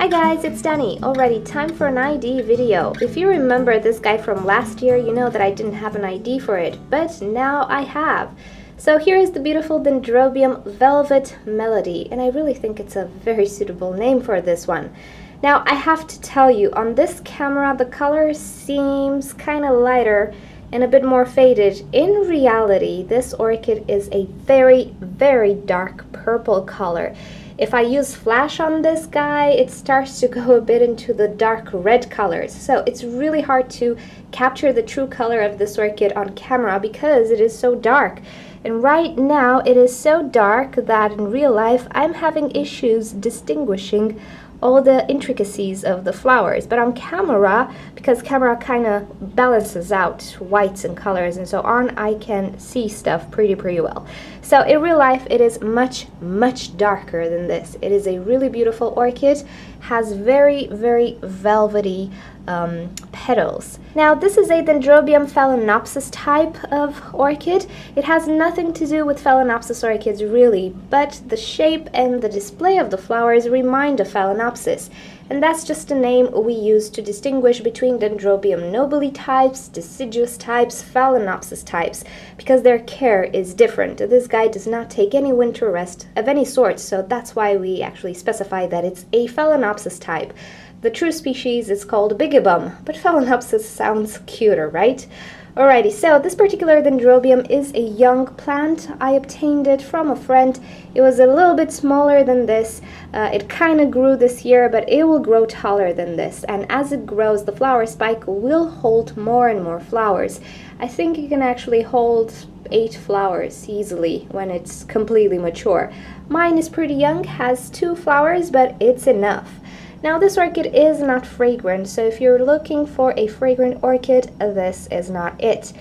Hi guys, it's Danny. Already time for an ID video. If you remember this guy from last year, you know that I didn't have an ID for it, but now I have. So here is the beautiful Dendrobium Velvet Melody, and I really think it's a very suitable name for this one. Now I have to tell you, on this camera the color seems kind of lighter and a bit more faded. In reality, this orchid is a very, very dark purple color. If I use flash on this guy, it starts to go a bit into the dark red colors. So it's really hard to capture the true color of this orchid on camera because it is so dark. And right now it is so dark that in real life I'm having issues distinguishing all the intricacies of the flowers, but on camera, because camera kind of balances out whites and colors and so on, I can see stuff pretty well. So in real life it is much darker than this. It is a really beautiful orchid, has very velvety petals. Now this is a Dendrobium Phalaenopsis type of orchid. It has nothing to do with Phalaenopsis orchids really, but the shape and the display of the flowers remind of Phalaenopsis, and that's just a name we use to distinguish between Dendrobium nobile types, deciduous types, Phalaenopsis types, because their care is different. This guy does not take any winter rest of any sort, so that's why we actually specify that it's a Phalaenopsis type. The true species is called Bigibum, but Phalaenopsis sounds cuter, right? Alrighty, so this particular Dendrobium is a young plant. I obtained it from a friend. It was a little bit smaller than this. It kind of grew this year, but it will grow taller than this. And as it grows, the flower spike will hold more and more flowers. I think it can actually hold 8 flowers easily when it's completely mature. Mine is pretty young, has 2 flowers, but it's enough. Now this orchid is not fragrant, so if you're looking for a fragrant orchid, this is not it.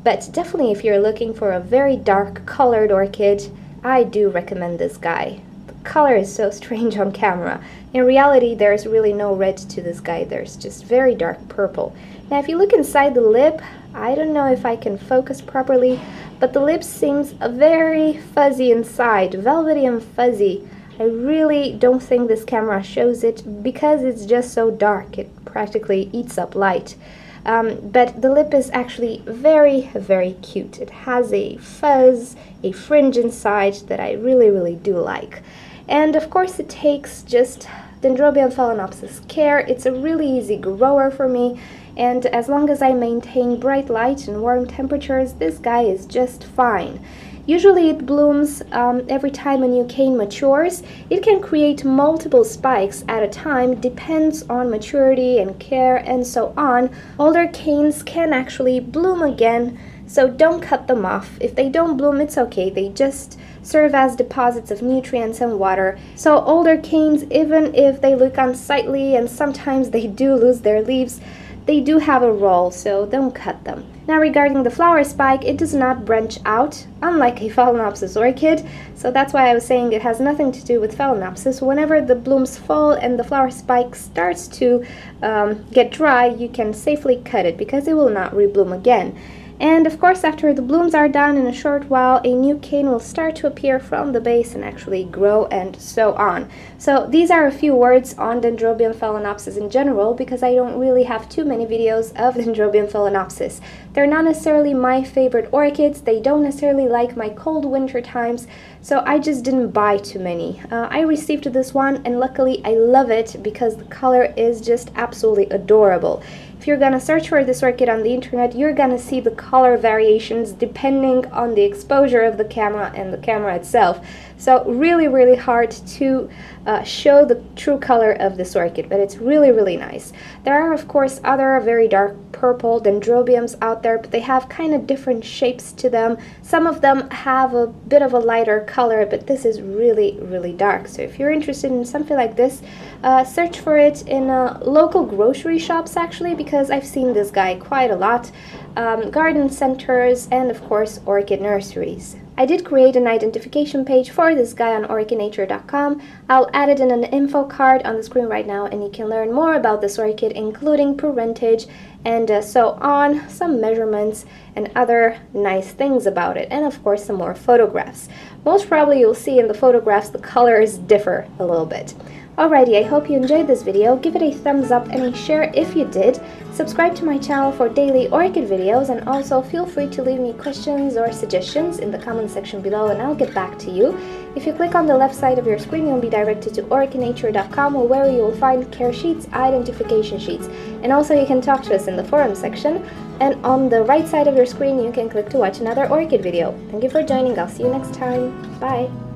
But definitely if you're looking for a very dark colored orchid, I do recommend this guy. The color is so strange on camera. In reality, there's really no red to this guy, there's just very dark purple. Now if you look inside the lip, I don't know if I can focus properly, but the lip seems very fuzzy inside, velvety and fuzzy. I really don't think this camera shows it because it's just so dark. It practically eats up light. But the lip is actually very cute. It has a fuzz, a fringe inside that I really do like. And of course it takes just Dendrobium Phalaenopsis care. It's a really easy grower for me, and as long as I maintain bright light and warm temperatures, this guy is just fine. Usually it blooms every time a new cane matures. It can create multiple spikes at a time, depends on maturity and care and so on. Older canes can actually bloom again, so don't cut them off. If they don't bloom, it's okay. They just serve as deposits of nutrients and water. So older canes, even if they look unsightly and sometimes they do lose their leaves, they do have a role, so don't cut them. Now regarding the flower spike, it does not branch out, unlike a Phalaenopsis orchid, so that's why I was saying it has nothing to do with Phalaenopsis. Whenever the blooms fall and the flower spike starts to get dry, you can safely cut it because it will not rebloom again. And of course, after the blooms are done, in a short while, a new cane will start to appear from the base and actually grow and so on. So these are a few words on Dendrobium Phalaenopsis in general because I don't really have too many videos of Dendrobium Phalaenopsis. They're not necessarily my favorite orchids, they don't necessarily like my cold winter times, so I just didn't buy too many. I received this one and luckily I love it because the color is just absolutely adorable. If you're gonna search for this orchid on the internet, you're gonna see the color variations depending on the exposure of the camera and the camera itself. So really hard to show the true color of this orchid, but it's really nice. There are of course other very dark purple Dendrobiums out there, but they have kind of different shapes to them. Some of them have a bit of a lighter color, but this is really dark. So if you're interested in something like this, search for it in local grocery shops actually, because I've seen this guy quite a lot, garden centers, and of course orchid nurseries. I did create an identification page for this guy on orchidnature.com. I'll add it in an info card on the screen right now, and you can learn more about this orchid, including parentage and so on, some measurements and other nice things about it, and of course some more photographs. Most probably you'll see in the photographs the colors differ a little bit. Alrighty, I hope you enjoyed this video. Give it a thumbs up and a share if you did. Subscribe to my channel for daily orchid videos, and also feel free to leave me questions or suggestions in the comment section below and I'll get back to you. If you click on the left side of your screen, you'll be directed to orchidnature.com, where you will find care sheets, identification sheets, and also you can talk to us in the forum section. And on the right side of your screen, you can click to watch another orchid video. Thank you for joining. I'll see you next time. Bye!